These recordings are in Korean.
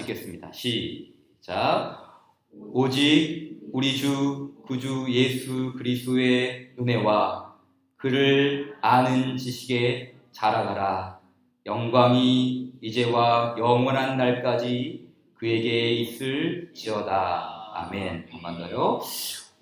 읽겠습니다. 시작. 오직 우리 주 구주 예수 그리스도의 은혜와 그를 아는 지식에 자라가라. 영광이 이제와 영원한 날까지 그에게 있을지어다. 아멘. 한 번 더요.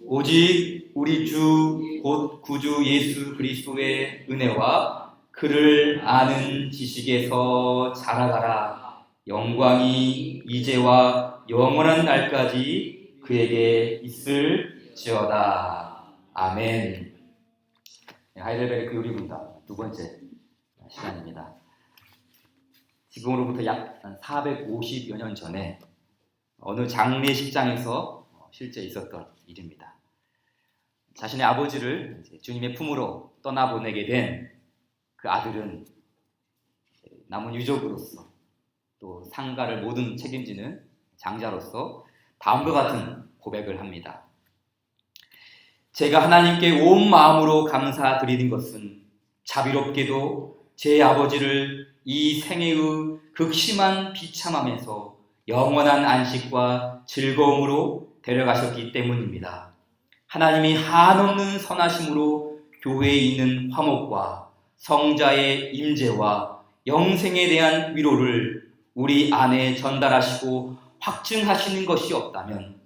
오직 우리 주 곧 구주 예수 그리스도의 은혜와 그를 아는 지식에서 자라가라. 영광이 이제와 영원한 날까지 그에게 있을지어다. 아멘. 하이델베르크 요리문답 두 번째 시간입니다. 지금으로부터 약 450여 년 전에 어느 장례식장에서 실제 있었던 일입니다. 자신의 아버지를 주님의 품으로 떠나보내게 된 그 아들은 남은 유족으로서 또 상가를 모든 책임지는 장자로서 다음과 같은 고백을 합니다. 제가 하나님께 온 마음으로 감사드리는 것은 자비롭게도 제 아버지를 이 생애의 극심한 비참함에서 영원한 안식과 즐거움으로 데려가셨기 때문입니다. 하나님이 한없는 선하심으로 교회에 있는 화목과 성자의 임재와 영생에 대한 위로를 우리 안에 전달하시고 확증하시는 것이 없다면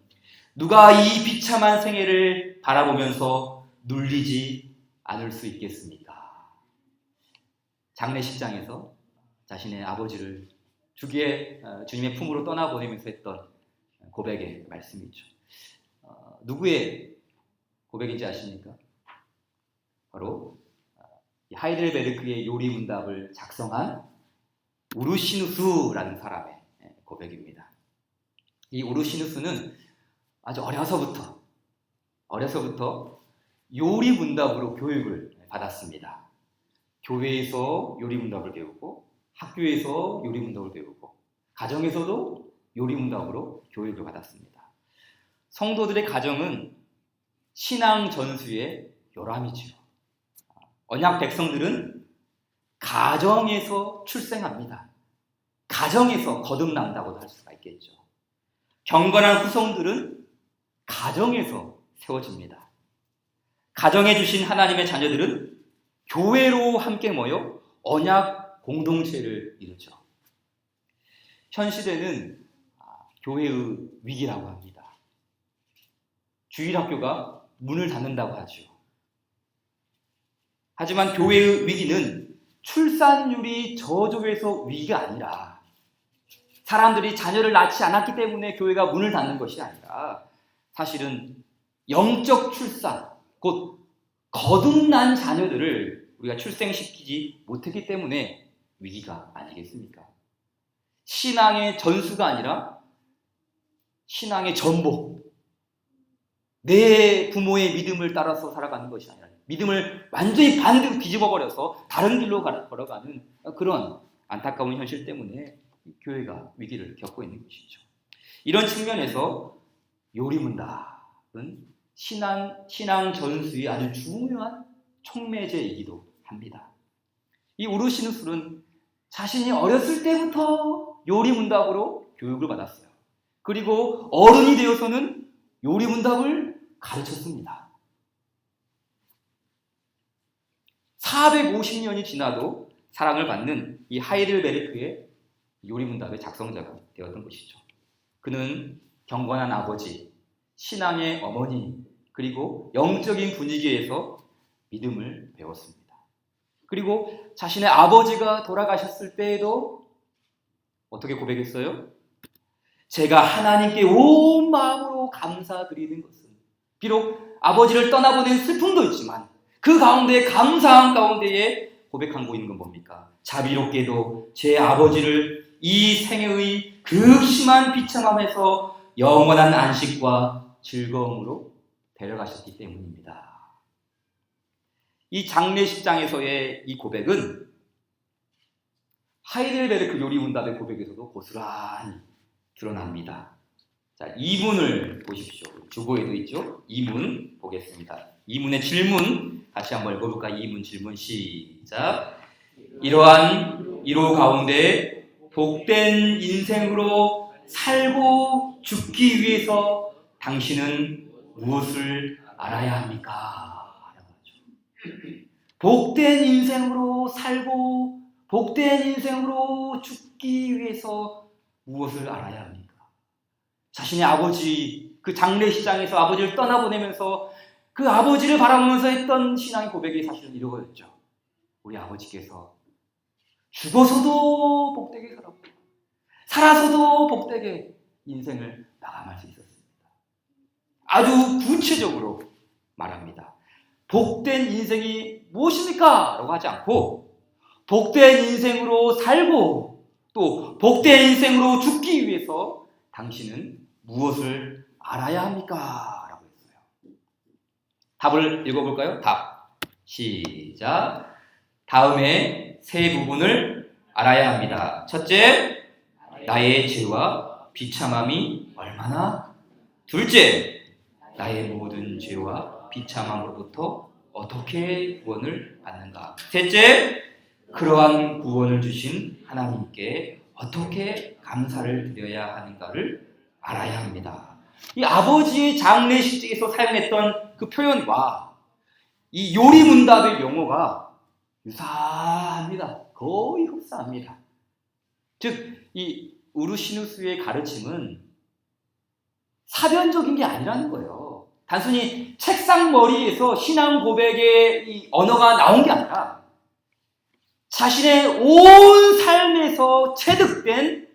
누가 이 비참한 생애를 바라보면서 눌리지 않을 수 있겠습니까? 장례식장에서 자신의 아버지를 주님의 품으로 떠나보내면서 했던 고백의 말씀이죠. 누구의 고백인지 아십니까? 바로 하이델베르크의 요리문답을 작성한 우르시누스라는 사람의 고백입니다. 이 우르시누스는 아주 어려서부터 요리문답으로 교육을 받았습니다. 교회에서 요리문답을 배우고 학교에서 요리문답을 배우고 가정에서도 요리문답으로 교육을 받았습니다. 성도들의 가정은 신앙 전수의 요람이지요. 언약 백성들은 가정에서 출생합니다. 가정에서 거듭난다고도 할 수가 있겠죠. 경건한 후손들은 가정에서 세워집니다. 가정에 주신 하나님의 자녀들은 교회로 함께 모여 언약 공동체를 이루죠. 현 시대는 교회의 위기라고 합니다. 주일학교가 문을 닫는다고 하죠. 하지만 교회의 위기는 출산율이 저조해서 위기가 아니라 사람들이 자녀를 낳지 않았기 때문에 교회가 문을 닫는 것이 아니라 사실은 영적 출산, 곧 거듭난 자녀들을 우리가 출생시키지 못했기 때문에 위기가 아니겠습니까? 신앙의 전수가 아니라 신앙의 전복, 내 부모의 믿음을 따라서 살아가는 것이 아니라 믿음을 완전히 반대로 뒤집어버려서 다른 길로 걸어가는 그런 안타까운 현실 때문에 교회가 위기를 겪고 있는 것이죠. 이런 측면에서 요리문답은 신앙 전수의 아주 중요한 촉매제이기도 합니다. 이 우르시누스는 자신이 어렸을 때부터 요리문답으로 교육을 받았어요. 그리고 어른이 되어서는 요리문답을 가르쳤습니다. 450년이 지나도 사랑을 받는 이 하이델베르크의 요리문답의 작성자가 되었던 것이죠. 그는 경건한 아버지, 신앙의 어머니, 그리고 영적인 분위기에서 믿음을 배웠습니다. 그리고 자신의 아버지가 돌아가셨을 때에도 어떻게 고백했어요? 제가 하나님께 온 마음으로 감사드리는 것은 비록 아버지를 떠나보낸 슬픔도 있지만 그 가운데 감사한 가운데에 고백하고 있는 건 뭡니까? 자비롭게도 제 아버지를 이 생애의 극심한 비참함에서 영원한 안식과 즐거움으로 데려가셨기 때문입니다. 이 장례식장에서의 이 고백은 하이델베르크 요리문답의 고백에서도 고스란히 드러납니다. 자, 2문을 보십시오. 주보에도 있죠? 2문 보겠습니다. 2문의 질문 같이 한번 읽어볼까? 2문 질문 시작. 이러한 이로 가운데 복된 인생으로 살고 죽기 위해서 당신은 무엇을 알아야 합니까? 복된 인생으로 살고 복된 인생으로 죽기 위해서 무엇을 알아야 합니까? 자신의 아버지, 그 장례식장에서 아버지를 떠나보내면서 그 아버지를 바라보면서 했던 신앙의 고백이 사실은 이러거든요. 우리 아버지께서 죽어서도 복되게 살았고 살아서도 복되게 인생을 마감할 수 있었습니다. 아주 구체적으로 말합니다. 복된 인생이 무엇입니까? 라고 하지 않고 복된 인생으로 살고 또 복된 인생으로 죽기 위해서 당신은 무엇을 알아야 합니까? 라고 했어요. 답을 읽어볼까요? 답. 시작. 다음에 세 부분을 알아야 합니다. 첫째, 나의 죄와 비참함이 얼마나? 둘째, 나의 모든 죄와 비참함으로부터 어떻게 구원을 받는가? 셋째, 그러한 구원을 주신 하나님께 어떻게 감사를 드려야 하는가를 알아야 합니다. 이 아버지의 장례식장에서 사용했던 그 표현과 이 요리문답의 용어가 유사합니다. 거의 흡사합니다. 즉, 이 우르시누스의 가르침은 사변적인 게 아니라는 거예요. 단순히 책상 머리에서 신앙 고백의 이 언어가 나온 게 아니라 자신의 온 삶에서 체득된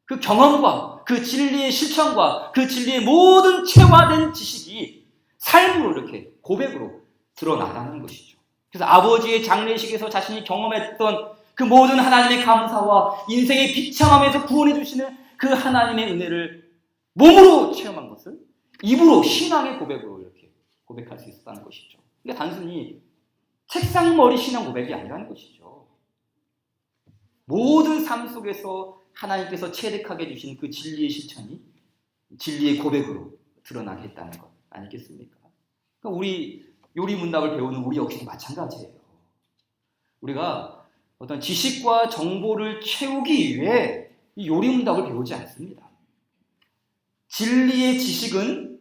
그 경험과 그 진리의 실천과 그 진리의 모든 체화된 지식이 삶으로 이렇게 고백으로 드러나가는 것이죠. 그래서 아버지의 장례식에서 자신이 경험했던 그 모든 하나님의 감사와 인생의 비참함에서 구원해 주시는 그 하나님의 은혜를 몸으로 체험한 것을 입으로 신앙의 고백으로 이렇게 고백할 수 있었다는 것이죠. 그러니까 단순히 책상머리 신앙 고백이 아니라는 것이죠. 모든 삶 속에서 하나님께서 체득하게 주신 그 진리의 실천이 진리의 고백으로 드러나게 했다는 것 아니겠습니까? 그러니까 우리 요리문답을 배우는 우리 역시도 마찬가지예요. 우리가 어떤 지식과 정보를 채우기 위해 이 요리문답을 배우지 않습니다. 진리의 지식은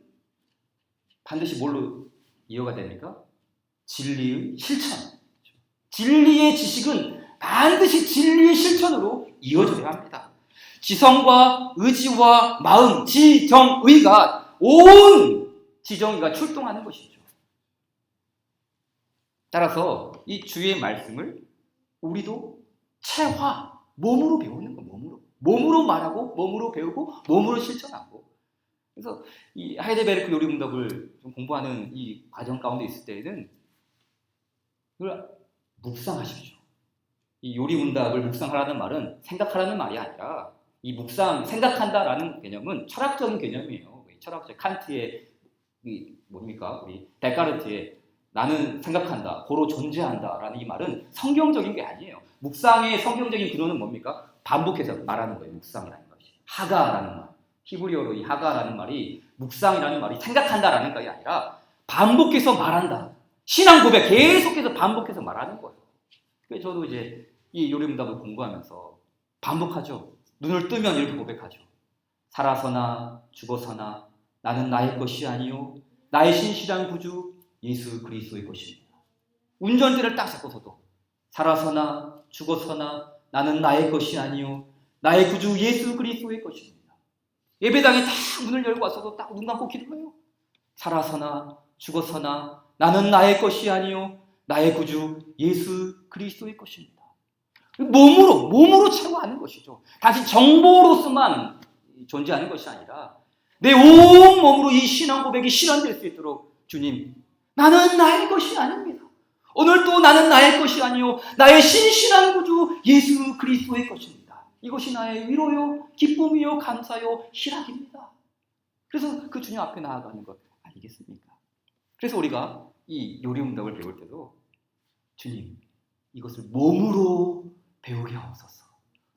반드시 뭘로 이어가 됩니까? 진리의 실천. 진리의 지식은 반드시 진리의 실천으로 이어져야 합니다. 지성과 의지와 마음, 지정의가 온 지정의가 출동하는 것이죠. 따라서 이 주의 말씀을 우리도 체화, 몸으로 배우는 거, 몸으로 말하고, 몸으로 배우고, 몸으로 실천하고. 그래서 이 하이델베르크 요리문답을 좀 공부하는 이 과정 가운데 있을 때에는 그걸 묵상하십시오. 이 요리문답을 묵상하라는 말은 생각하라는 말이 아니라 이 묵상, 생각한다라는 개념은 철학적인 개념이에요. 철학적 칸트의 뭡니까? 우리 데카르트의 나는 생각한다, 고로 존재한다라는 이 말은 성경적인 게 아니에요. 묵상의 성경적인 근원은 뭡니까? 반복해서 말하는 거예요. 묵상이라는 것이. 하가라는 말. 히브리어로 이 하가라는 말이 묵상이라는 말이 생각한다라는 것이 아니라 반복해서 말한다. 신앙 고백 계속해서 반복해서 말하는 거예요. 그래서 저도 이제 이 요리문답을 공부하면서 반복하죠. 눈을 뜨면 이렇게 고백하죠. 살아서나 죽어서나 나는 나의 것이 아니요 나의 신실한 구주 예수 그리스도의 것입니다. 운전대를 딱 잡고서도 살아서나 죽어서나 나는 나의 것이 아니요 나의 구주 예수 그리스도의 것입니다. 예배당에 딱 문을 열고 와서도 딱 눈 감고 기도해요. 살아서나 죽어서나 나는 나의 것이 아니요 나의 구주 예수 그리스도의 것입니다. 몸으로 체화하는 것이죠. 단지 정보로서만 존재하는 것이 아니라 내 온 몸으로 이 신앙 고백이 실현될 수 있도록 주님, 나는 나의 것이 아닙니다. 오늘도 나는 나의 것이 아니요 나의 신실한 구주 예수 그리스도의 것입니다. 이것이 나의 위로요, 기쁨이요, 감사요, 희락입니다. 그래서 그 주님 앞에 나아가는 것 아니겠습니까? 그래서 우리가 이 요리문답을 배울 때도 주님, 이것을 몸으로 배우게 하옵소서.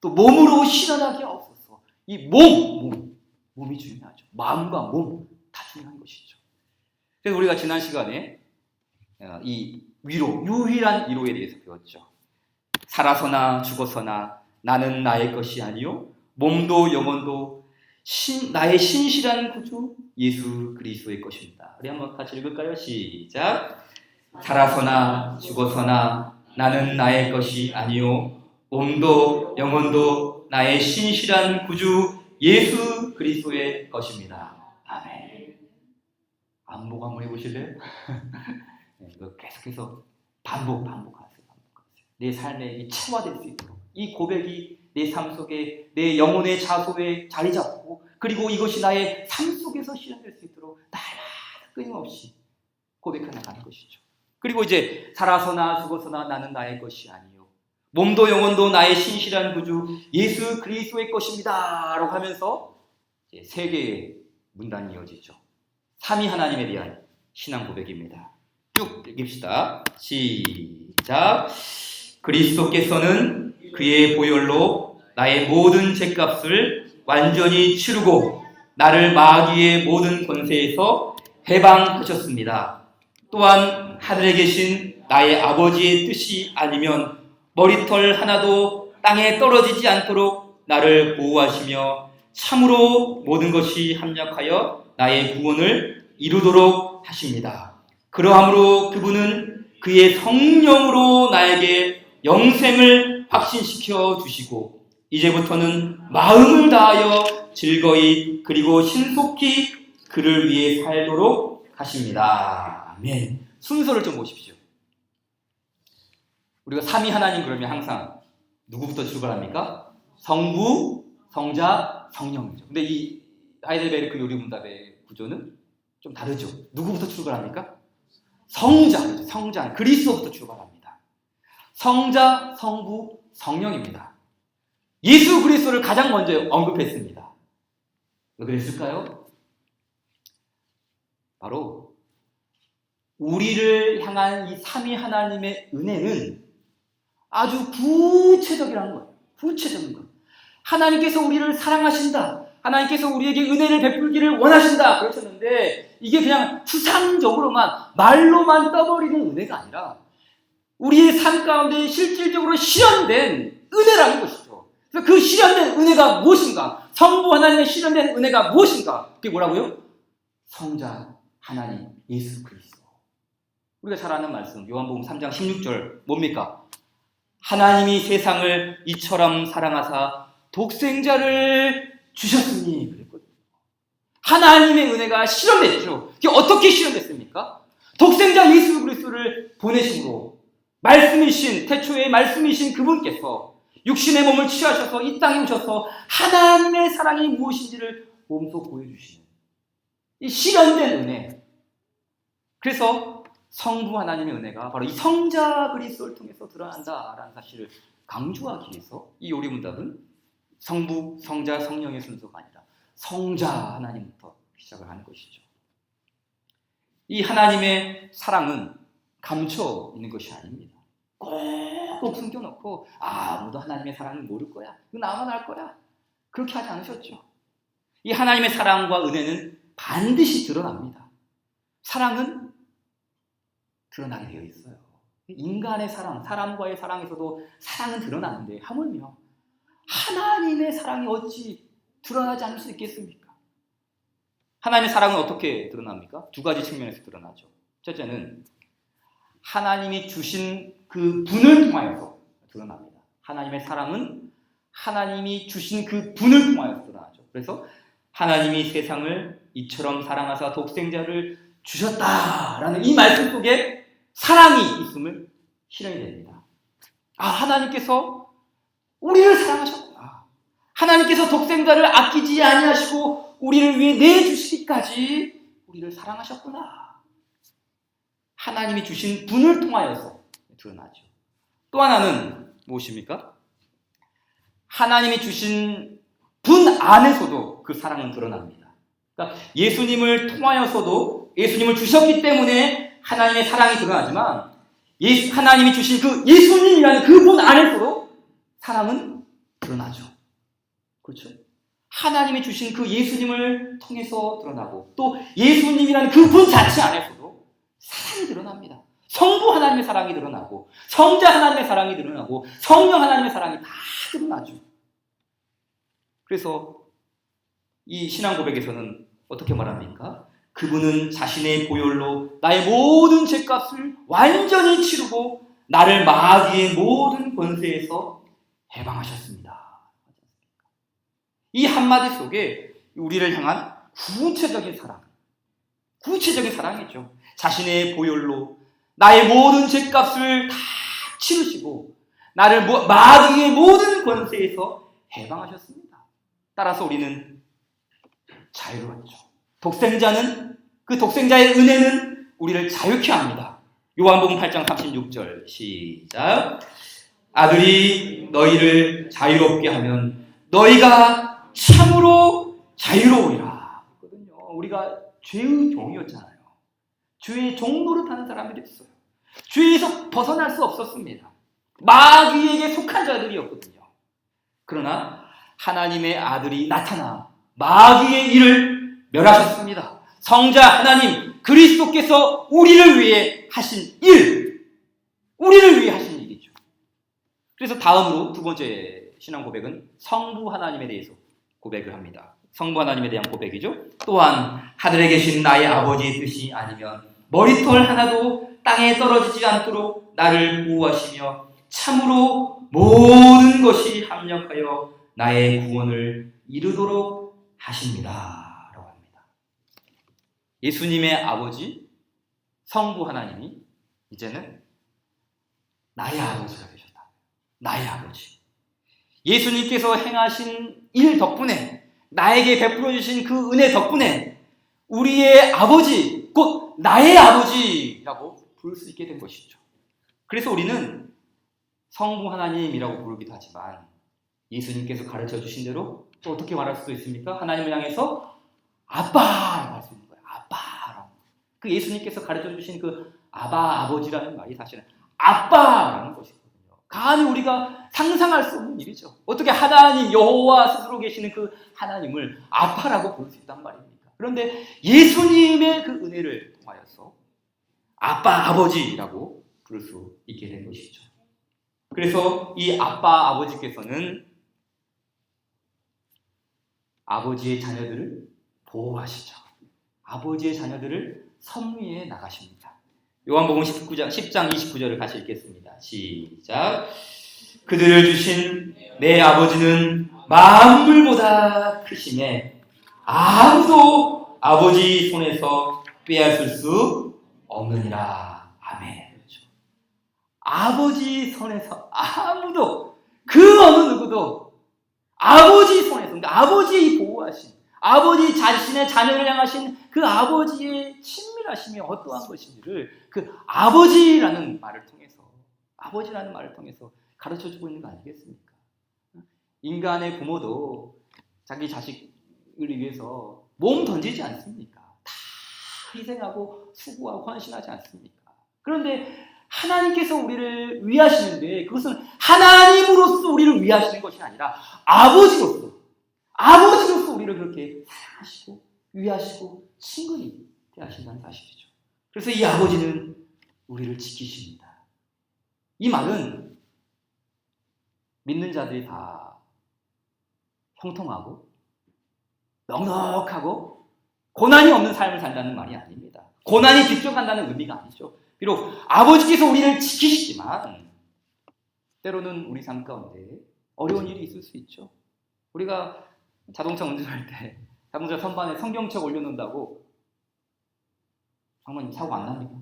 또 몸으로 실현하게 하옵소서. 이 몸이 중요하죠. 마음과 몸 다 중요한 것이죠. 그래서 우리가 지난 시간에 이 위로, 유일한 위로에 대해서 배웠죠. 살아서나 죽어서나 나는 나의 것이 아니요 몸도 영혼도 나의 신실한 구주 예수 그리스도의 것입니다. 우리 한번 같이 읽을까요? 시작. 살아서나 죽어서나 나는 나의 것이 아니요 몸도 영혼도 나의 신실한 구주 예수 그리스도의 것입니다. 아멘. 반복 한번 해보실래요? 이거 계속해서 반복하세요. 내 삶에 체화될 수 있도록 이 고백이 내 삶 속에 내 영혼의 자소에 자리 잡고 그리고 이것이 나의 삶 속에서 실현될 수 있도록 날마다 끊임없이 고백해 나가는 것이죠. 그리고 이제 살아서나 죽어서나 나는 나의 것이 아니요 몸도 영혼도 나의 신실한 구주 예수 그리스도의 것입니다 라고 하면서 이제 세 개의 문단이 이어지죠. 삼위 하나님에 대한 신앙 고백입니다. 쭉 읽읍시다. 시작. 그리스도께서는 그의 보혈로 나의 모든 죄값을 완전히 치르고 나를 마귀의 모든 권세에서 해방하셨습니다. 또한 하늘에 계신 나의 아버지의 뜻이 아니면 머리털 하나도 땅에 떨어지지 않도록 나를 보호하시며 참으로 모든 것이 합력하여 나의 구원을 이루도록 하십니다. 그러함으로 그분은 그의 성령으로 나에게 영생을 확신시켜 주시고 이제부터는 마음을 다하여 즐거이 그리고 신속히 그를 위해 살도록 하십니다. 아멘. 순서를 좀 보십시오. 우리가 삼위 하나님 그러면 항상 누구부터 출발합니까? 성부, 성자, 성령이죠. 근데 이 하이델베르크 요리문답의 구조는 좀 다르죠. 누구부터 출발합니까? 성자, 그리스도부터 출발합니다. 성자, 성부, 성령입니다. 예수 그리스도를 가장 먼저 언급했습니다. 왜 그랬을까요? 바로 우리를 향한 이 삼위 하나님의 은혜는 아주 구체적이라는 거예요. 구체적인 거예요. 하나님께서 우리를 사랑하신다. 하나님께서 우리에게 은혜를 베풀기를 원하신다. 그러셨는데 이게 그냥 추상적으로만 말로만 떠버리는 은혜가 아니라 우리의 삶 가운데 실질적으로 실현된 은혜라는 것이죠. 그래서 그 실현된 은혜가 무엇인가? 성부 하나님의 실현된 은혜가 무엇인가? 그게 뭐라고요? 성자 하나님 예수 그리스도. 우리가 잘 아는 말씀 요한복음 3장 16절 뭡니까? 하나님이 세상을 이처럼 사랑하사 독생자를 주셨으니 그랬거든요. 하나님의 은혜가 실현됐죠. 그게 어떻게 실현됐습니까? 독생자 예수 그리스도를 보내심으로 말씀이신 태초의 말씀이신 그분께서 육신의 몸을 취하셔서 이 땅에 오셔서 하나님의 사랑이 무엇인지를 몸소 보여주시는 이 실현된 은혜. 그래서 성부 하나님의 은혜가 바로 이 성자 그리스도를 통해서 드러난다라는 사실을 강조하기 위해서 이 요리문답은 성부, 성자, 성령의 순서가 아니라 성자 하나님부터 시작을 하는 것이죠. 이 하나님의 사랑은 감춰 있는 것이 아닙니다. 꼭 숨겨놓고 아무도 하나님의 사랑을 모를 거야. 이거 나만 알 거야. 그렇게 하지 않으셨죠. 이 하나님의 사랑과 은혜는 반드시 드러납니다. 사랑은 드러나게 되어 있어요. 인간의 사랑, 사람과의 사랑에서도 사랑은 드러나는데 하물며 하나님의 사랑이 어찌 드러나지 않을 수 있겠습니까? 하나님의 사랑은 어떻게 드러납니까? 두 가지 측면에서 드러나죠. 첫째는 하나님이 주신 그 분을 통하여서 드러납니다. 하나님의 사랑은 하나님이 주신 그 분을 통하여서 드러나죠. 그래서 하나님이 세상을 이처럼 사랑하사 독생자를 주셨다라는 이 말씀 속에 사랑이 있음을 실현이 됩니다. 아, 하나님께서 우리를 사랑하셨구나. 하나님께서 독생자를 아끼지 아니하시고 우리를 위해 내주시기까지 우리를 사랑하셨구나. 하나님이 주신 분을 통하여서 드러나죠. 또 하나는 무엇입니까? 하나님이 주신 분 안에서도 그 사랑은 드러납니다. 그러니까 예수님을 통하여서도 예수님을 주셨기 때문에 하나님의 사랑이 드러나지만 하나님이 주신 그 예수님이라는 그 분 안에서도 사랑은 드러나죠. 그렇죠? 하나님이 주신 그 예수님을 통해서 드러나고 또 예수님이라는 그 분 자체 안에서도 사랑이 드러납니다. 성부 하나님의 사랑이 드러나고 성자 하나님의 사랑이 드러나고 성령 하나님의 사랑이 다 드러나죠. 그래서 이 신앙 고백에서는 어떻게 말합니까? 그분은 자신의 보혈로 나의 모든 죄값을 완전히 치르고 나를 마귀의 모든 권세에서 해방하셨습니다. 이 한마디 속에 우리를 향한 구체적인 사랑이죠. 자신의 보혈로 나의 모든 죄값을 다 치르시고 나를 마귀의 모든 권세에서 해방하셨습니다. 따라서 우리는 자유로웠죠. 독생자는, 그 독생자의 은혜는 우리를 자유케 합니다. 요한복음 8장 36절 시작. 아들이 너희를 자유롭게 하면 너희가 참으로 자유로우리라. 우리가 죄의 종이었잖아요. 죄의 종 노릇하는 사람들이 있어요. 죄에서 벗어날 수 없었습니다. 마귀에게 속한 자들이었거든요. 그러나 하나님의 아들이 나타나 마귀의 일을 멸하셨습니다. 성자 하나님 그리스도께서 우리를 위해 하신 일이죠. 그래서 다음으로 두 번째 신앙 고백은 성부 하나님에 대해서 고백을 합니다. 성부 하나님에 대한 고백이죠. 또한 하늘에 계신 나의 아버지의 뜻이 아니면 머리털 하나도 땅에 떨어지지 않도록 나를 보호하시며 참으로 모든 것이 합력하여 나의 구원을 이루도록 하십니다. 라고 합니다. 예수님의 아버지 성부 하나님이 이제는 나의 아버지가 되셨다. 나의 아버지. 예수님께서 행하신 일 덕분에, 나에게 베풀어 주신 그 은혜 덕분에 우리의 아버지, 곧 나의 아버지라고 부를 수 있게 된 것이죠. 그래서 우리는 성부 하나님이라고 부르기도 하지만 예수님께서 가르쳐 주신 대로 또 어떻게 말할 수도 있습니까? 하나님을 향해서 아빠라고 할 수 있는 거예요. 아빠라고. 그 예수님께서 가르쳐 주신 그 아버지라는 말이 사실은 아빠라는 것이거든요. 감히 우리가 상상할 수 없는 일이죠. 어떻게 하나님, 여호와 스스로 계시는 그 하나님을 아빠라고 부를 수 있단 말입니까? 그런데 예수님의 그 은혜를 통하여서 아빠, 아버지라고 부를 수 있게 된 것이죠. 그래서 이 아빠, 아버지께서는 아버지의 자녀들을 보호하시죠. 아버지의 자녀들을 섭리해 나가십니다. 요한복음 10장 29절을 같이 읽겠습니다. 시작. 그들을 주신 내 아버지는 만물보다 크심에 아무도 아버지 손에서 빼앗을 수 없느니라. 아멘. 그렇죠. 아버지 손에서 아무도, 그 어느 누구도 아버지 손에서, 그러니까 아버지의 보호하심, 아버지 자신의 자녀를 향하신 그 아버지의 친밀하심이 어떠한 것인지를 그 아버지라는 말을 통해서 가르쳐주고 있는 거 아니겠습니까? 인간의 부모도 자기 자식을 위해서 몸 던지지 않습니까? 다 희생하고 수고하고 헌신하지 않습니까? 그런데 하나님께서 우리를 위하시는데 그것은 하나님으로서 우리를 위하시는 것이 아니라 아버지로서 우리를 그렇게 사랑하시고 위하시고 친근히 대하신다는 사실이죠. 그래서 이 아버지는 우리를 지키십니다. 이 말은 믿는 자들이 다 형통하고 넉넉하고 고난이 없는 삶을 산다는 말이 아닙니다. 고난이 뒷쪽간다는 의미가 아니죠. 비록 아버지께서 우리를 지키시지만 때로는 우리 삶 가운데 어려운 일이 있을 수 있죠. 우리가 자동차 운전할 때 자동차 선반에 성경책 올려놓는다고 장모님 사고 안 납니까?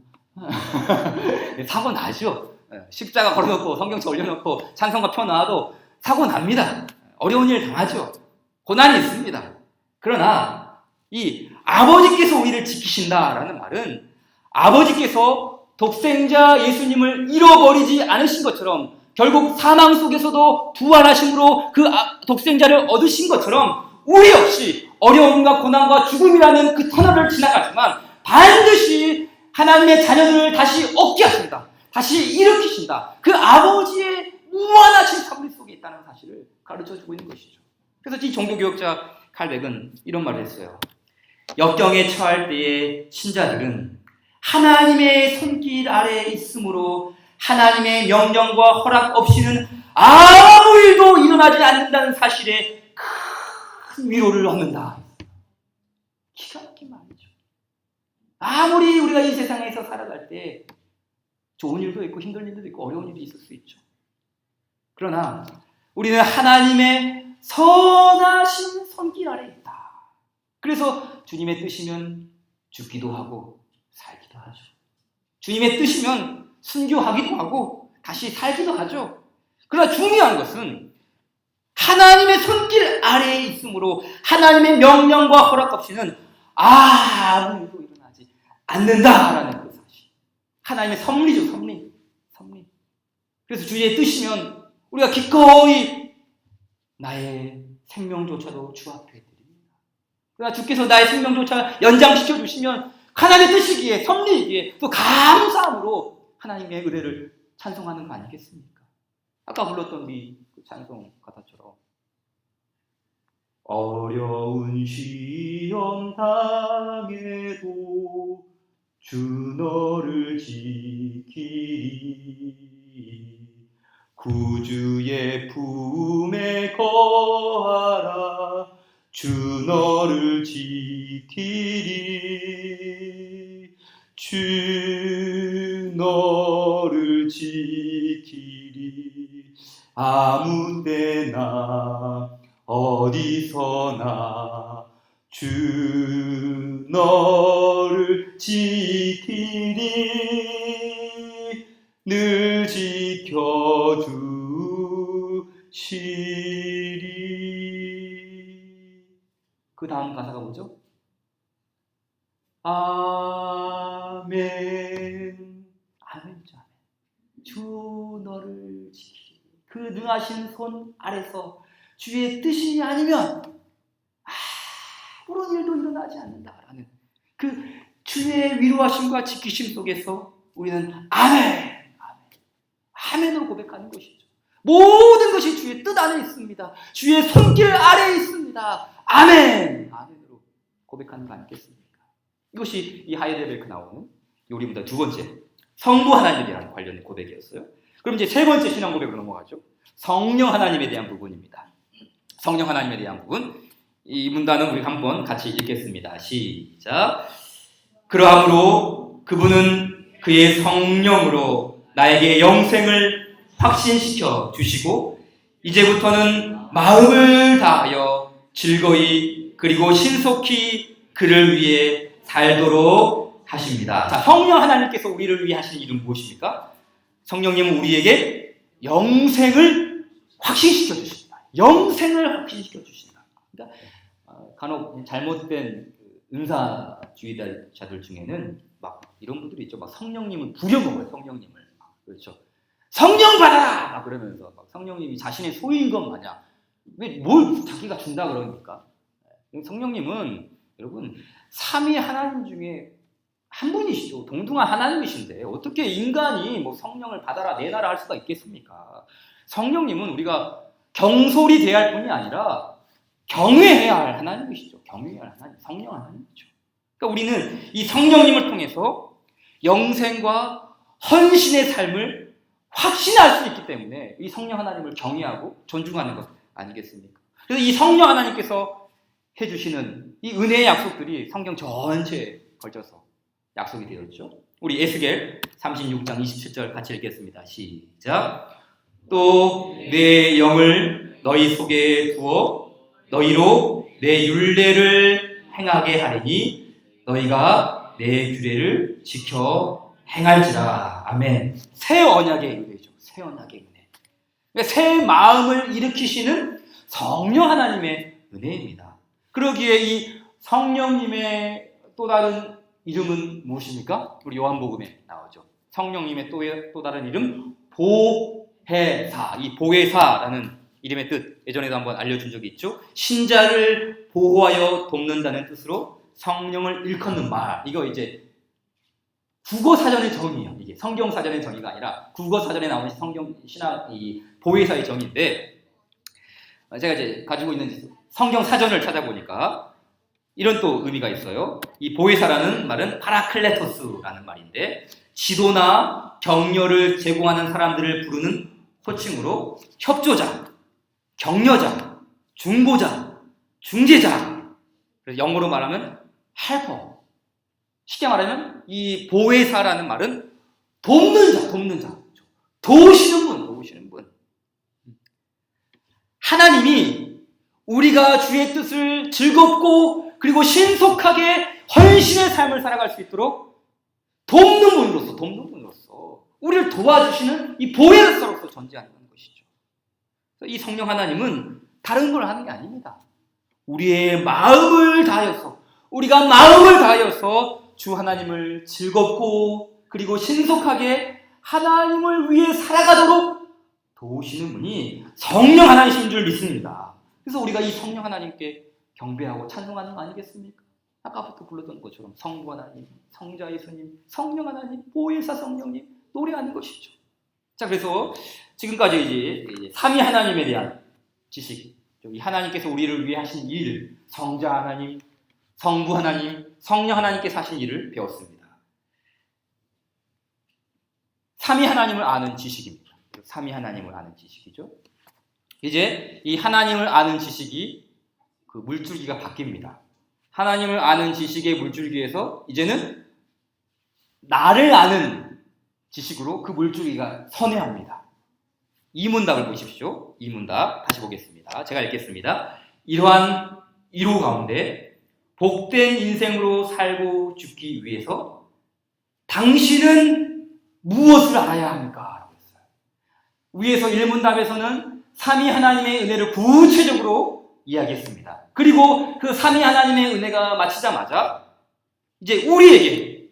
사고 나죠. 십자가 걸어놓고 성경책 올려놓고 찬송가 펴놔도 사고 납니다. 어려운 일 당하죠. 고난이 있습니다. 그러나 이 아버지께서 우리를 지키신다라는 말은 아버지께서 독생자 예수님을 잃어버리지 않으신 것처럼 결국 사망 속에서도 부활하심으로 그 독생자를 얻으신 것처럼 우리 역시 어려움과 고난과 죽음이라는 그 터널을 지나가지만 반드시 하나님의 자녀들을 다시 얻게 하신다. 다시 일으키신다. 그 아버지의 무한하신 섭리 속에 있다는 사실을 가르쳐주고 있는 것이죠. 그래서 이 종교교역자 칼백은 이런 말을 했어요. 역경에 처할 때의 신자들은 하나님의 손길 아래에 있으므로 하나님의 명령과 허락 없이는 아무 일도 일어나지 않는다는 사실에 큰 위로를 얻는다. 기가 막힌 말이죠. 아무리 우리가 이 세상에서 살아갈 때 좋은 일도 있고 힘든 일도 있고 어려운 일도 있을 수 있죠. 그러나 우리는 하나님의 선하신 손길 아래 있다. 그래서 주님의 뜻이면 죽기도 하고 살기도 하죠. 주님의 뜻이면 순교하기도 하고 다시 살기도 하죠. 그러나 중요한 것은 하나님의 손길 아래에 있으므로 하나님의 명령과 허락 없이는 아무 일도 일어나지 않는다라는 그 사실. 하나님의 섭리죠, 섭리. 그래서 주의 뜻이면 우리가 기꺼이 나의 생명조차도 주 앞에 드립니다. 그러나 주께서 나의 생명조차 연장시켜 주시면 하나님의 뜻이기에 섭리이기에 또 감사함으로 하나님의 은혜를 찬송하는 거 아니겠습니까? 아까 불렀던 이 찬송 가사처럼 어려운 시험 당해도 주 너를 지키리 구주의 품에 거하라 주 너를 지키리 주 너를 지키리 아무 때나 어디서나 주 너를 지키리 늘 지켜주시리. 그 다음 가사가 뭐죠? 아멘. 아멘이죠. 아멘. 주 너를 지키리. 그 능하신 손 아래서 주의 뜻이 아니면 아무런 일도 일어나지 않는다라는 그 주의 위로하심과 지키심 속에서 우리는 아멘으로 고백하는 것이죠. 모든 것이 주의 뜻 안에 있습니다. 주의 손길 아래에 있습니다. 아멘으로 고백하는 거 아니겠습니까? 이것이 이 하이델베르크 나오는 우리보다 두 번째 성부 하나님에 대한 관련된 고백이었어요. 그럼 이제 세 번째 신앙 고백으로 넘어가죠. 성령 하나님에 대한 부분입니다. 성령 하나님에 대한 부분, 이 문단은 우리 한번 같이 읽겠습니다. 시작. 그러함으로 그분은 그의 성령으로 나에게 영생을 확신시켜 주시고 이제부터는 마음을 다하여 즐거이 그리고 신속히 그를 위해 살도록 하십니다. 자, 성령 하나님께서 우리를 위해 하신 일은 무엇입니까? 성령님은 우리에게 영생을 확신시켜 주십니다. 영생을 확신시켜 주신다. 그러니까 간혹 잘못된 은사주의자들 중에는 막 이런 분들이 있죠. 막 성령님을 부려먹어요. 성령님을 그렇죠. 성령 받아라 막 그러면서 막 성령님이 자신의 소유인 것 마냥 왜 뭘 자기가 준다 그러니까. 성령님은 여러분 삼위 하나님 중에 한 분이시죠. 동등한 하나님이신데 어떻게 인간이 뭐 성령을 받아라 내놔라 할 수가 있겠습니까? 성령님은 우리가 경솔히 대할 뿐이 아니라 경외해야 할 하나님이시죠. 경외해야 할 하나님, 성령 하나님이죠. 그러니까 우리는 이 성령님을 통해서 영생과 헌신의 삶을 확신할 수 있기 때문에 이 성령 하나님을 경외하고 존중하는 것 아니겠습니까? 그래서 이 성령 하나님께서 해주시는 이 은혜의 약속들이 성경 전체에 걸쳐서 약속이 되었죠. 우리 에스겔 36장 27절 같이 읽겠습니다. 시작. 또 내 영을 너희 속에 두어 너희로 내 율례를 행하게 하리니 너희가 내 규례를 지켜 행할지라. 아멘. 새 언약의 은혜죠. 새 언약의 은혜. 새 마음을 일으키시는 성령 하나님의 은혜입니다. 그러기에 이 성령님의 또 다른 이름은 무엇입니까? 우리 요한복음에 나오죠. 성령님의 또 다른 이름 보혜사. 이 보혜사라는 이름의 뜻 예전에도 한번 알려준 적이 있죠. 신자를 보호하여 돕는다는 뜻으로 성령을 일컫는 말. 이거 이제 국어 사전의 정의예요. 이게 성경 사전의 정의가 아니라 국어 사전에 나오는 성경 신학 이 보혜사의 정의인데 제가 이제 가지고 있는 성경 사전을 찾아보니까 이런 또 의미가 있어요. 이 보혜사라는 말은 파라클레토스라는 말인데 지도나 격려를 제공하는 사람들을 부르는 호칭으로 협조자, 격려자, 중보자, 중재자. 그래서 영어로 말하면 헬퍼. 쉽게 말하면 이 보혜사라는 말은 돕는 자. 도우시는 분. 하나님이 우리가 주의 뜻을 즐겁고 그리고 신속하게 헌신의 삶을 살아갈 수 있도록 돕는 분으로서 우리를 도와주시는 이 보혜사로서 존재하는 것이죠. 이 성령 하나님은 다른 걸 하는 게 아닙니다. 우리의 마음을 다하여서 우리가 마음을 다하여서 주 하나님을 즐겁고 그리고 신속하게 하나님을 위해 살아가도록 도우시는 분이 성령 하나님이신 줄 믿습니다. 그래서 우리가 이 성령 하나님께 경배하고 찬송하는 거 아니겠습니까? 아까부터 불렀던 것처럼 성부 하나님, 성자 예수님, 성령 하나님, 보혜사 성령님 노래하는 것이죠. 자, 그래서 지금까지 이제 삼위 하나님에 대한 지식, 이 하나님께서 우리를 위해 하신 일, 성자 하나님, 성부 하나님, 성령 하나님께서 하신 일을 배웠습니다. 삼위 하나님을 아는 지식입니다. 삼위 하나님을 아는 지식이죠. 이제 이 하나님을 아는 지식이 그 물줄기가 바뀝니다. 하나님을 아는 지식의 물줄기에서 이제는 나를 아는 지식으로 그 물줄기가 선회합니다. 이문답을 보십시오. 이문답 다시 보겠습니다. 제가 읽겠습니다. 이러한 이로 가운데 복된 인생으로 살고 죽기 위해서 당신은 무엇을 알아야 합니까? 라고 했어요. 위에서 1문답에서는 삼위 하나님의 은혜를 구체적으로 이야기했습니다. 그리고 그 삼위 하나님의 은혜가 마치자마자 이제 우리에게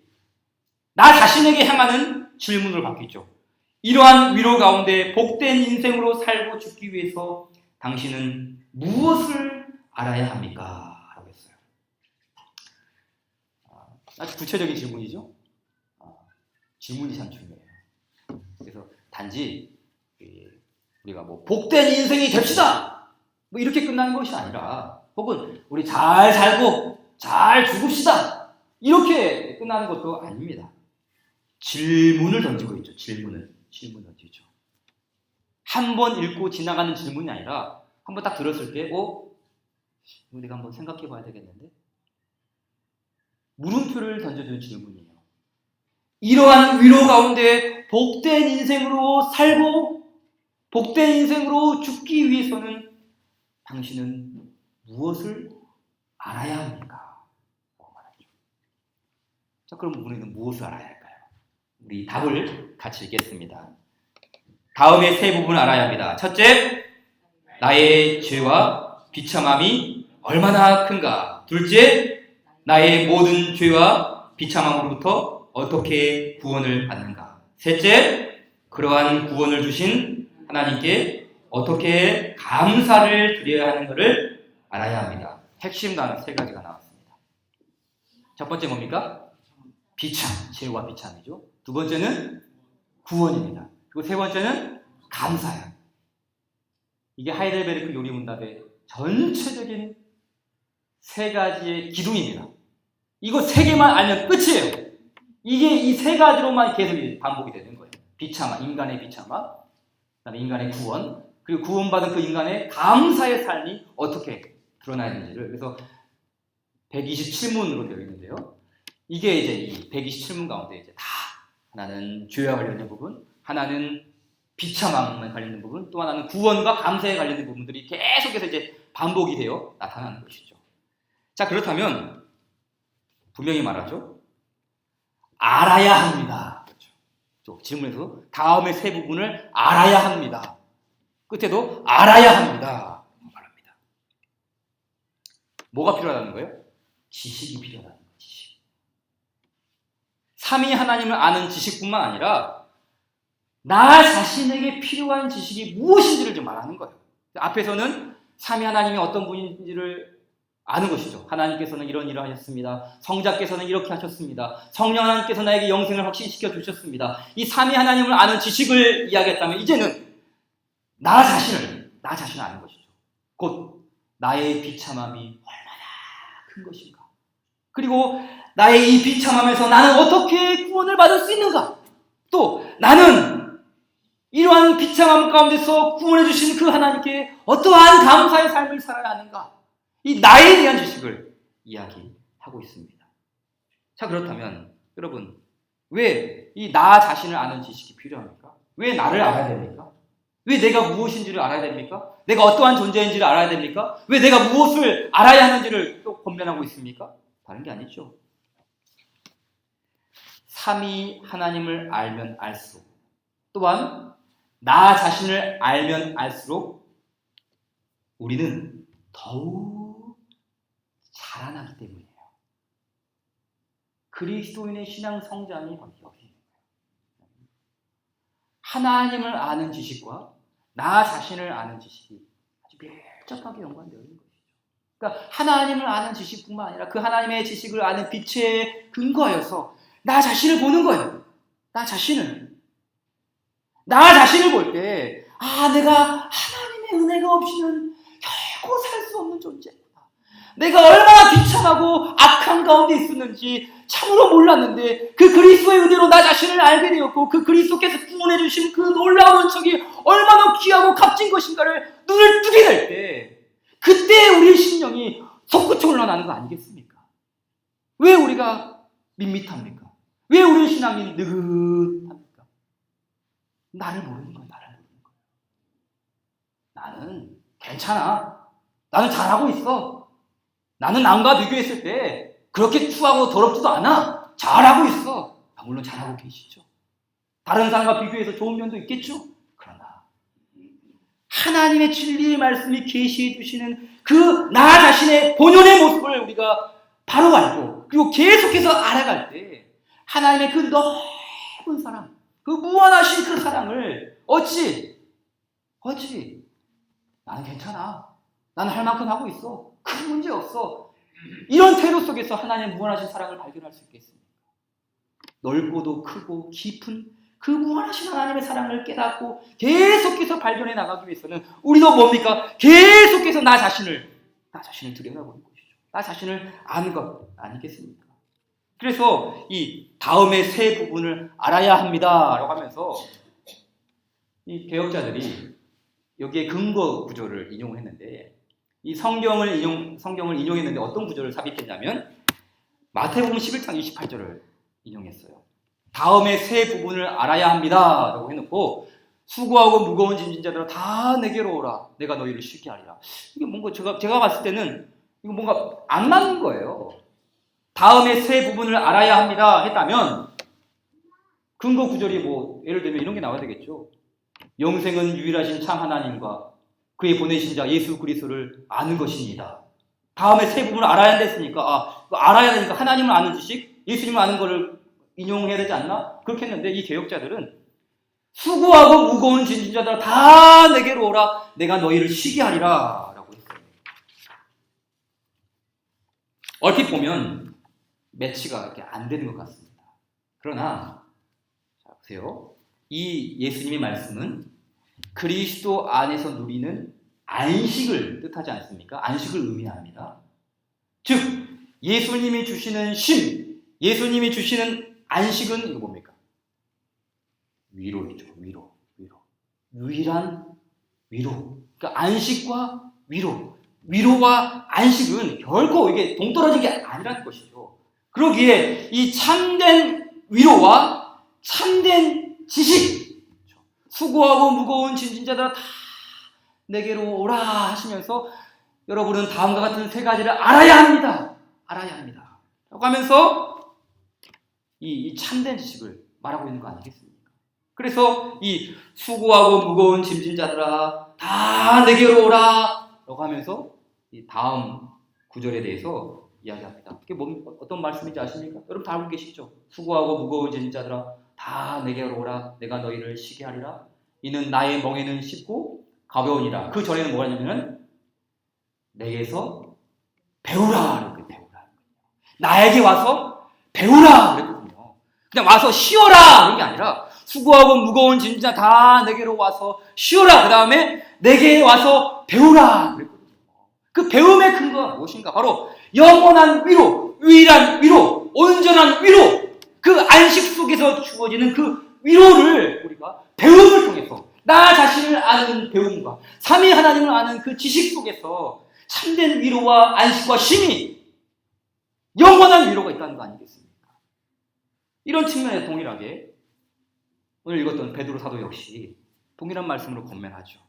나 자신에게 향하는 질문을 받겠죠. 이러한 위로 가운데 복된 인생으로 살고 죽기 위해서 당신은 무엇을 알아야 합니까? 라고 했어요. 아주 구체적인 질문이죠. 질문이 참 중요해요. 그래서 단지 우리가 뭐 복된 인생이 됩시다! 뭐 이렇게 끝나는 것이 아니라 혹은 우리 잘 살고 잘 죽읍시다! 이렇게 끝나는 것도 아닙니다. 질문을 던지고 있죠. 질문 던지죠. 한 번 읽고 지나가는 질문이 아니라 한 번 딱 들었을 때 우리가 한번 생각해 봐야 되겠는데 물음표를 던져주는 질문이에요. 이러한 위로 가운데 복된 인생으로 살고 복된 인생으로 죽기 위해서는 당신은 무엇을 알아야 합니까? 자, 그럼 우리는 무엇을 알아야 할까요? 우리 답을 같이 읽겠습니다. 다음의 세 부분을 알아야 합니다. 첫째, 나의 죄와 비참함이 얼마나 큰가. 둘째, 나의 모든 죄와 비참함으로부터 어떻게 구원을 받는가. 셋째, 그러한 구원을 주신 하나님께 어떻게 감사를 드려야 하는 것을 알아야 합니다. 핵심 단어 세 가지가 나왔습니다. 첫 번째 뭡니까? 비참, 죄와 비참이죠. 두 번째는 구원입니다. 그리고 세 번째는 감사예요. 이게 하이델베르크 요리문답의 전체적인 세 가지의 기둥입니다. 이거 세 개만 알면 끝이에요. 이게 이 세 가지로만 계속 반복이 되는 거예요. 비참함, 인간의 비참함, 그다음에 인간의 구원, 그리고 구원받은 그 인간의 감사의 삶이 어떻게 드러나야 되는지를 그래서 127문으로 되어 있는데요. 이게 이제 이 127문 가운데 이제 다 하나는 죄와 관련된 부분, 하나는 비참함에 관련된 부분, 또 하나는 구원과 감사에 관련된 부분들이 계속해서 이제 반복이 되어 나타나는 것이죠. 자, 그렇다면 분명히 말하죠. 알아야 합니다. 그렇죠. 질문에서 다음의 세 부분을 알아야 합니다. 끝에도 알아야 합니다. 말합니다. 뭐가 필요하다는 거예요? 지식이 필요하다는 거예요. 지식. 삼위 하나님을 아는 지식뿐만 아니라 나 자신에게 필요한 지식이 무엇인지를 좀 말하는 거예요. 앞에서는 삼위 하나님이 어떤 분인지를 아는 것이죠. 하나님께서는 이런 일을 하셨습니다. 성자께서는 이렇게 하셨습니다. 성령 하나님께서 나에게 영생을 확신시켜 주셨습니다. 이 삼위 하나님을 아는 지식을 이야기했다면 이제는 나 자신을 아는 것이죠. 곧 나의 비참함이 얼마나 큰 것인가. 그리고 나의 이 비참함에서 나는 어떻게 구원을 받을 수 있는가. 또 나는 이러한 비참함 가운데서 구원해 주신 그 하나님께 어떠한 감사의 삶을 살아야 하는가. 이 나에 대한 지식을 이야기하는 하고 있습니다. 자, 그렇다면 여러분, 왜 이 나 자신을 아는 지식이 필요합니까? 왜 나를 알아야 됩니까? 왜 내가 무엇인지를 알아야 됩니까? 내가 어떠한 존재인지를 알아야 됩니까? 왜 내가 무엇을 알아야 하는지를 또 권면하고 있습니까? 다른 게 아니죠. 삼위 하나님을 알면 알수록, 또한 나 자신을 알면 알수록 우리는 더욱 자라나기 때문이에요. 그리스도인의 신앙 성장이 여기 있는 거예요. 하나님을 아는 지식과 나 자신을 아는 지식이 아주 밀접하게 연관되어 있는 것이죠. 그러니까 하나님을 아는 지식뿐만 아니라 그 하나님의 지식을 아는 빛의 근거여서 나 자신을 보는 거예요. 나 자신을 볼 때, 내가 하나님의 은혜가 없이는 결코 살 수 없는 존재구나. 내가 얼마나 비참하고 악한 가운데 있었는지 참으로 몰랐는데 그 그리스도의 은혜로 나 자신을 알게 되었고 그 그리스도께서 구원해 주신 그 놀라운 은총이 얼마나 귀하고 값진 것인가를 눈을 뜨게 될 때, 그때 우리의 심령이 솟구쳐 올라나는 거 아니겠습니까? 왜 우리가 밋밋합니까? 왜 우리의 신앙이 느긋합니까? 나를 모르는 거예요. 나는 괜찮아. 나는 잘하고 있어. 나는 남과 비교했을 때 그렇게 추하고 더럽지도 않아. 잘하고 있어. 물론 잘하고 계시죠. 다른 사람과 비교해서 좋은 면도 있겠죠. 그러나 하나님의 진리의 말씀이 계시해 주시는 그 나 자신의 본연의 모습을 우리가 바로 알고 그리고 계속해서 알아갈 때 하나님의 그 넓은 사랑, 그 무한하신 그 사랑을 어찌 나는 괜찮아. 나는 할 만큼 하고 있어. 큰 문제 없어. 이런 태도 속에서 하나님의 무한하신 사랑을 발견할 수 있겠습니까? 넓고도 크고 깊은 그 무한하신 하나님의 사랑을 깨닫고 계속해서 발견해 나가기 위해서는 우리도 뭡니까? 계속해서 나 자신을 들여다보는 것이죠. 나 자신을 아는 것 아니겠습니까? 그래서 이 다음의 세 부분을 알아야 합니다 라고 하면서 이 개혁자들이 여기에 근거 구조를 인용을 했는데, 이 성경을 인용했는데 어떤 구조를 삽입했냐면 마태복음 11장 28절을 인용했어요. 다음에 세 부분을 알아야 합니다 라고 해놓고 수고하고 무거운 짐진 자들아 다 내게로 오라 내가 너희를 쉽게 하리라. 이게 뭔가 제가 봤을 때는 이거 뭔가 안 맞는 거예요. 다음에 세 부분을 알아야 합니다 했다면 근거 구절이 뭐 예를 들면 이런 게 나와야 되겠죠. 영생은 유일하신 참 하나님과 그의 보내신 자 예수 그리스도를 아는 것입니다. 다음에 세 부분을 알아야 됐으니까 알아야 되니까 하나님을 아는 지식, 예수님을 아는 것을 인용해야 되지 않나? 그렇게 했는데 이 개혁자들은 수고하고 무거운 짐진 자들아 다 내게로 오라 내가 너희를 쉬게 하리라 라고 했어요. 얼핏 보면 매치가 이렇게 안 되는 것 같습니다. 그러나 자 보세요. 이 예수님의 말씀은 그리스도 안에서 누리는 안식을 뜻하지 않습니까? 안식을 의미합니다. 즉 예수님이 주시는 쉼, 예수님이 주시는 안식은 이거 뭡니까? 위로이죠. 위로. 유일한 위로. 그러니까 안식과 위로. 위로와 안식은 결코 이게 동떨어진 게 아니라는 것이죠. 그러기에 이 참된 위로와 참된 지식, 수고하고 무거운 짐진 자들아 다 내게로 오라 하시면서 여러분은 다음과 같은 세 가지를 알아야 합니다. 라고 하면서 이 참된 지식을 말하고 있는 거 아니겠습니까? 그래서 이 수고하고 무거운 짐진 자들아 다 내게로 오라 라고 하면서 이 다음 구절에 대해서 이야기합니다. 그게 어떤 말씀인지 아십니까? 여러분 다 알고 계시죠? 수고하고 무거운 짐진 자들아 다 내게로 오라 내가 너희를 쉬게 하리라 이는 나의 멍에는 쉽고 가벼우니라. 그 전에는 뭐가 있냐면 내게서 배우라. 나에게 와서 배우라 그랬거든요. 그냥 와서 쉬어라 그런 게 아니라 수고하고 무거운 짐진 자 다 내게로 와서 쉬어라. 그 다음에 내게 와서 배우라 그랬거든요. 그 배움의 근거가 무엇인가? 바로 영원한 위로, 유일한 위로, 온전한 위로, 그 안식 속에서 주어지는 그 위로를 우리가 배움을 통해서 나 자신을 아는 배움과 삼위 하나님을 아는 그 지식 속에서 참된 위로와 안식과 쉼이 영원한 위로가 있다는 거 아니겠습니까? 이런 측면에 동일하게 오늘 읽었던 베드로 사도 역시 동일한 말씀으로 권면하죠.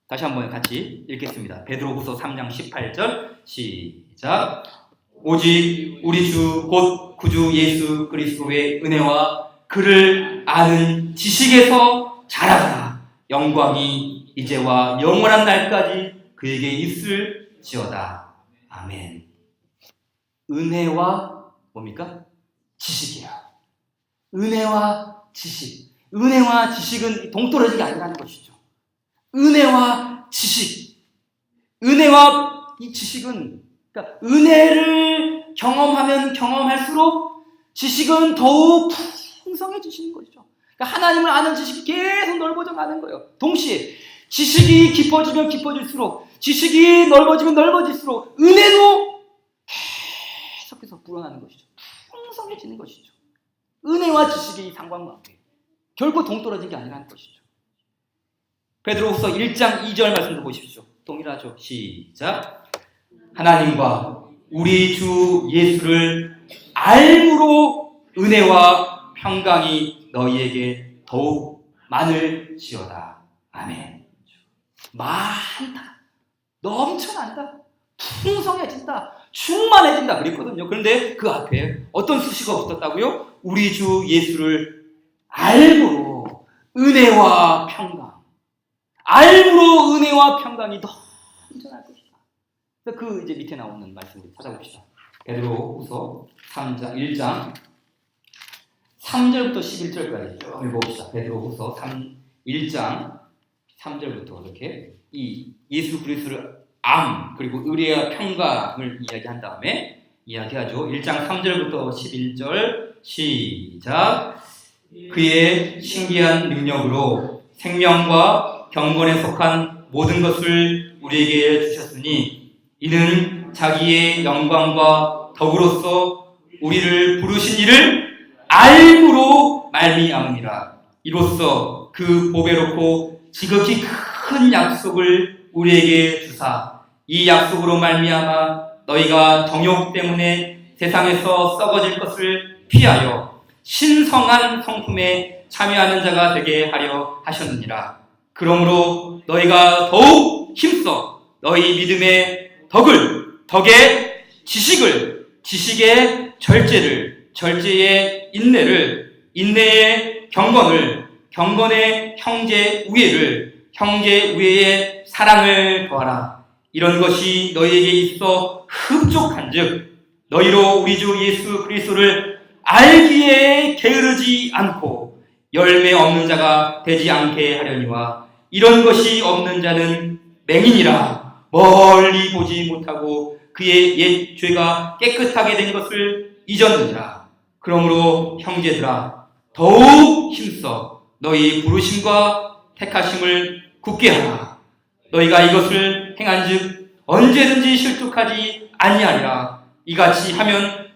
다시 한번 같이 읽겠습니다. 베드로후서 3장 18절 시작. 오직 우리 주 곧 구주 예수 그리스도의 은혜와 그를 아는 지식에서 자라가라. 영광이 이제와 영원한 날까지 그에게 있을지어다. 아멘. 은혜와 뭡니까? 지식이야. 은혜와 지식. 은혜와 지식은 동떨어진 게 아니라는 것이죠. 은혜와 지식. 은혜와 이 지식은, 그러니까 은혜를 경험하면 경험할수록 지식은 더욱 풍성해지시는 것이죠. 그러니까 하나님을 아는 지식이 계속 넓어져 가는 거예요. 동시에 지식이 깊어지면 깊어질수록, 지식이 넓어지면 넓어질수록 은혜도 계속해서 불어나는 것이죠. 풍성해지는 것이죠. 은혜와 지식의 상관관계. 결코 동떨어진 게 아니라는 것이죠. 베드로후서 1장 2절 말씀도 보십시오. 동일하죠. 시작. 하나님과 우리 주 예수를 알므로 은혜와 평강이 너희에게 더욱 많을지어다. 아멘. 많다. 넘쳐난다. 풍성해진다. 충만해진다. 그랬거든요. 그런데 그 앞에 어떤 수식어가 붙었다고요? 우리 주 예수를 알므로 은혜와 평강. 알므로 은혜와 평강이 넘쳐날 것이다. 그 이제 밑에 나오는 말씀을 찾아봅시다. 베드로후서 3장 1장 3절부터 11절까지 쭉 읽어봅시다. 베드로후서 1장 3절부터 이렇게 이 예수 그리스도를 그리고 의뢰와 평강을 이야기한 다음에 이야기하죠. 1장 3절부터 11절 시작. 그의 신기한 능력으로 생명과 경건에 속한 모든 것을 우리에게 주셨으니 이는 자기의 영광과 덕으로서 우리를 부르신 이를 알므로 말미암음이라. 이로써 그 보배롭고 지극히 큰 약속을 우리에게 주사 이 약속으로 말미암아 너희가 정욕 때문에 세상에서 썩어질 것을 피하여 신성한 성품에 참여하는 자가 되게 하려 하셨느니라. 그러므로 너희가 더욱 힘써 너희 믿음의 덕의 지식을, 지식의 절제를, 절제의 인내를, 인내의 경건을, 경건의 형제 우애를, 형제 우애의 사랑을 더하라. 이런 것이 너희에게 있어 흡족한즉 너희로 우리 주 예수 그리스도를 알기에 게으르지 않고 열매 없는 자가 되지 않게 하려니와 이런 것이 없는 자는 맹인이라 멀리 보지 못하고 그의 옛 죄가 깨끗하게 된 것을 잊었느니라. 그러므로 형제들아 더욱 힘써 너희 부르심과 택하심을 굳게 하라. 너희가 이것을 행한즉 언제든지 실족하지 아니하리라. 이같이 하면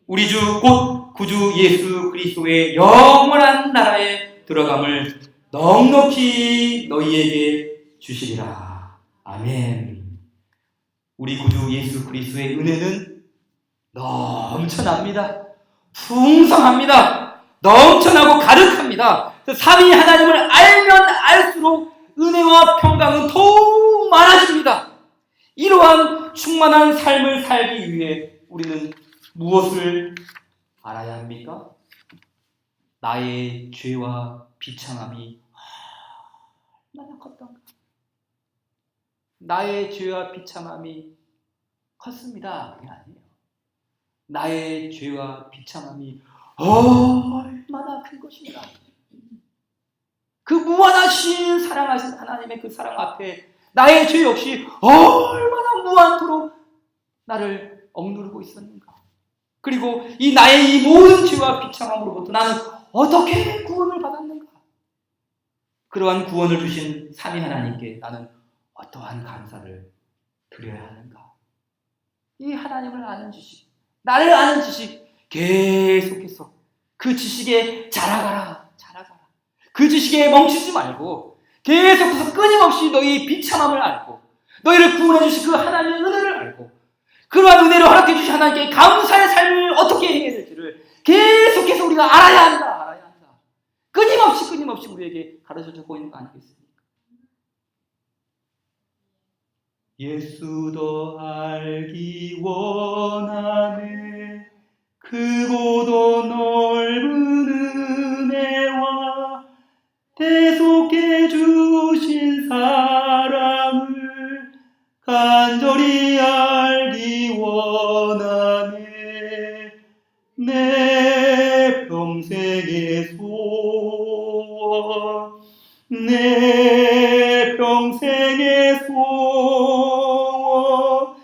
우리 주 곧 구주 예수 그리스도의 영원한 나라에 들어감을 넉넉히 너희에게 주시리라. 아멘. 우리 구주 예수 그리스도의 은혜는 넘쳐납니다. 풍성합니다. 넘쳐나고 가득합니다. 삼위 하나님을 알면 알수록 은혜와 평강은 더욱 많아집니다. 이러한 충만한 삶을 살기 위해 우리는 무엇을 알아야 합니까? 나의 죄와 비참함이 얼마나 컸던가. 나의 죄와 비참함이 컸습니다. 그게 아니에요. 나의 죄와 비참함이 얼마나 큰 것인가. 그 무한하신 사랑하신 하나님의 그 사랑 앞에 나의 죄 역시 얼마나 무한토록 나를 억누르고 있었는가. 그리고 이 나의 이 모든 죄와 비참함으로부터 나는 어떻게 구원을 받았는가. 그러한 구원을 주신 삼위 하나님께 나는 어떠한 감사를 드려야 하는가. 이 하나님을 아는 지식, 나를 아는 지식, 계속해서 그 지식에 자라가라. 그 지식에 멈추지 말고 계속해서 끊임없이 너희 비참함을 알고 너희를 구원해 주신 그 하나님의 은혜를 알고 그러한 은혜를 허락해 주신 하나님께 감사의 삶을 어떻게 없이 우리에게 가르쳐주고 있는 거 아니겠습니까? 예수 더 알기 원하네 크고도 넓은 은혜와 대속해 주신 사랑을 간절히 알기 원하네 내 평생의 소원 내 평생의 소원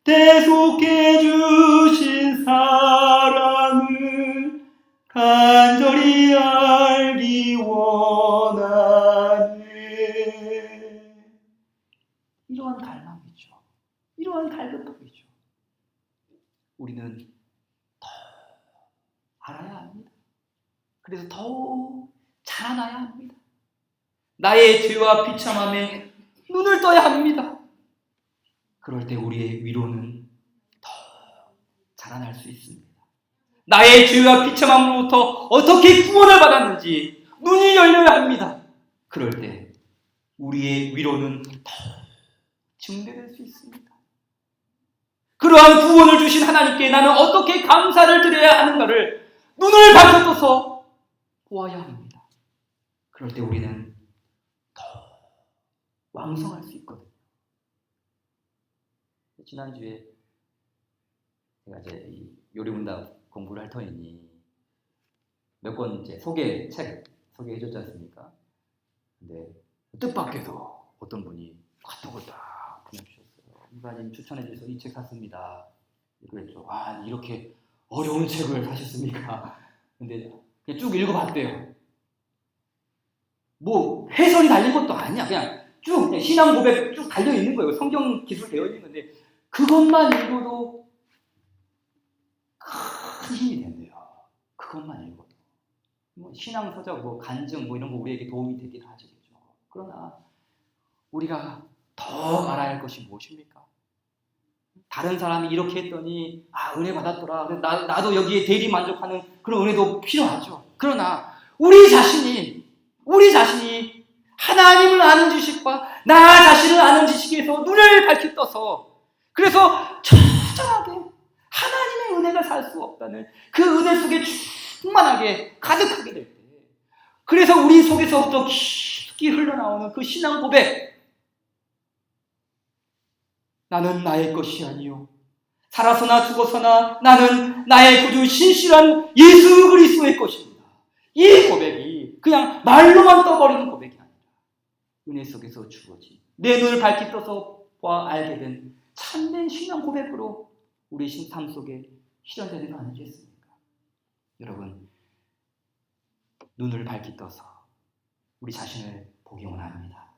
대속해 주신 사랑을 간절히 알기 원하네. 이러한 갈망이죠. 이러한 갈급함이죠. 우리는 더 알아야 합니다. 그래서 더욱 자라나야 합니다. 나의 죄와 비참함에 눈을 떠야 합니다. 그럴 때 우리의 위로는 더 자라날 수 있습니다. 나의 죄와 비참함으로부터 어떻게 구원을 받았는지 눈이 열려야 합니다. 그럴 때 우리의 위로는 더 증대될 수 있습니다. 그러한 구원을 주신 하나님께 나는 어떻게 감사를 드려야 하는가를 눈을 밝혀서 보아야 합니다. 그럴 때 우리는 더 왕성할 수 있거든요. 지난주에 제가 이제 이 요리문답 공부를 할 터이니 몇 권 이제 책 소개해줬지 않습니까? 근데 뜻밖에도 어떤 분이 카톡을 딱 보내주셨어요. 이바님 추천해주셔서 이 책 샀습니다. 그랬죠. 아, 이렇게 어려운 책을 사셨습니까? 근데 그냥 쭉 읽어봤대요. 뭐 해설이 달린 것도 아니야. 그냥 쭉 그냥 신앙 고백 쭉 달려 있는 거예요. 성경 기술 되어 있는 건데 그것만 읽어도 큰 힘이 된대요. 그것만 읽어도. 뭐 신앙 서적, 뭐 간증, 뭐 이런 거 우리에게 도움이 되긴 하시겠죠. 그러나 우리가 더 알아야 할 것이 무엇입니까? 다른 사람이 이렇게 했더니 은혜 받았더라. 나도 여기에 대리 만족하는 그런 은혜도 필요하죠. 그러나 우리 자신이 하나님을 아는 지식과 나 자신을 아는 지식에서 눈을 밝히 떠서 그래서 처절하게 하나님의 은혜가 살 수 없다는 그 은혜 속에 충만하게 가득하게 될 때 그래서 우리 속에서부터 깊이 흘러나오는 그 신앙 고백 나는 나의 것이 아니요 살아서나 죽어서나 나는 나의 구주 신실한 예수 그리스도의 것입니다. 이 고백이 그냥 말로만 떠버리는 고백이 아니라 은혜 속에서 주어진 내 눈을 밝히 떠서 알게 된 참된 신앙 고백으로 우리 삶 속에 실현되는 거 아니겠습니까? 여러분 눈을 밝히 떠서 우리 자신을 보기 원합니다.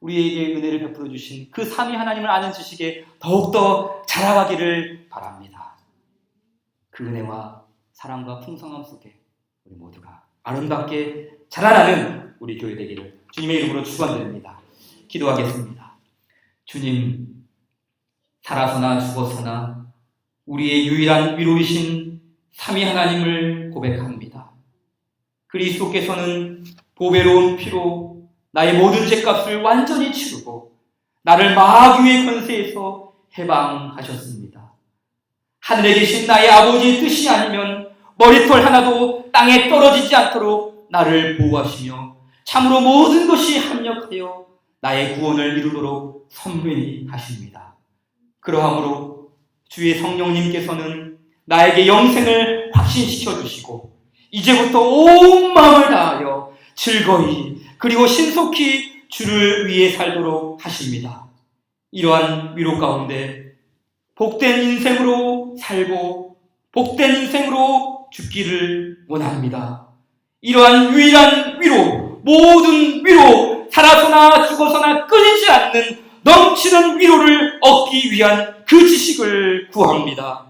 우리에게 은혜를 베풀어 주신 그 삼위 하나님을 아는 지식에 더욱더 자라가기를 바랍니다. 그 은혜와 사랑과 풍성함 속에 우리 모두가 아름답게 자라나는 우리 교회 되기를 주님의 이름으로 축원드립니다. 기도하겠습니다. 주님, 살아서나 죽어서나 우리의 유일한 위로이신 삼위 하나님을 고백합니다. 그리스도께서는 보배로운 피로 나의 모든 죄값을 완전히 치르고 나를 마귀의 권세에서 해방하셨습니다. 하늘에 계신 나의 아버지의 뜻이 아니면 머리털 하나도 땅에 떨어지지 않도록 나를 보호하시며 참으로 모든 것이 합력하여 나의 구원을 이루도록 선명히 하십니다. 그러함으로 주의 성령님께서는 나에게 영생을 확신시켜 주시고 이제부터 온 마음을 다하여 즐거이 그리고 신속히 주를 위해 살도록 하십니다. 이러한 위로 가운데 복된 인생으로 살고 복된 인생으로 죽기를 원합니다. 이러한 유일한 위로, 모든 위로, 살아서나 죽어서나 끊이지 않는 넘치는 위로를 얻기 위한 그 지식을 구합니다.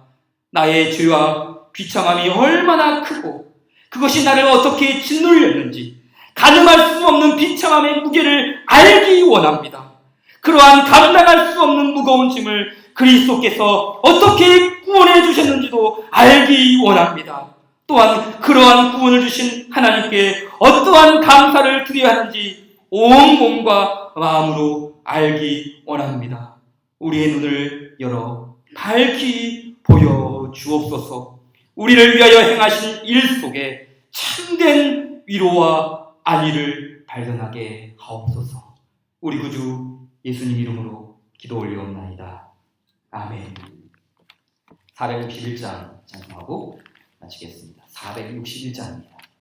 나의 죄와 비참함이 얼마나 크고 그것이 나를 어떻게 짓눌렸는지 가늠할 수 없는 비참함의 무게를 알기 원합니다. 그러한 감당할 수 없는 무거운 짐을 그리스도께서 어떻게 구원해 주셨는지도 알기 원합니다. 또한 그러한 구원을 주신 하나님께 어떠한 감사를 드려야 하는지 온 몸과 마음으로 알기 원합니다. 우리의 눈을 열어 밝히 보여 주옵소서. 우리를 위하여 행하신 일 속에 참된 위로와 안위를 발견하게 하옵소서. 우리 구주 예수님 이름으로 기도 올리옵나이다. 아멘. 461장 찬송하고 마치겠습니다. 461장입니다.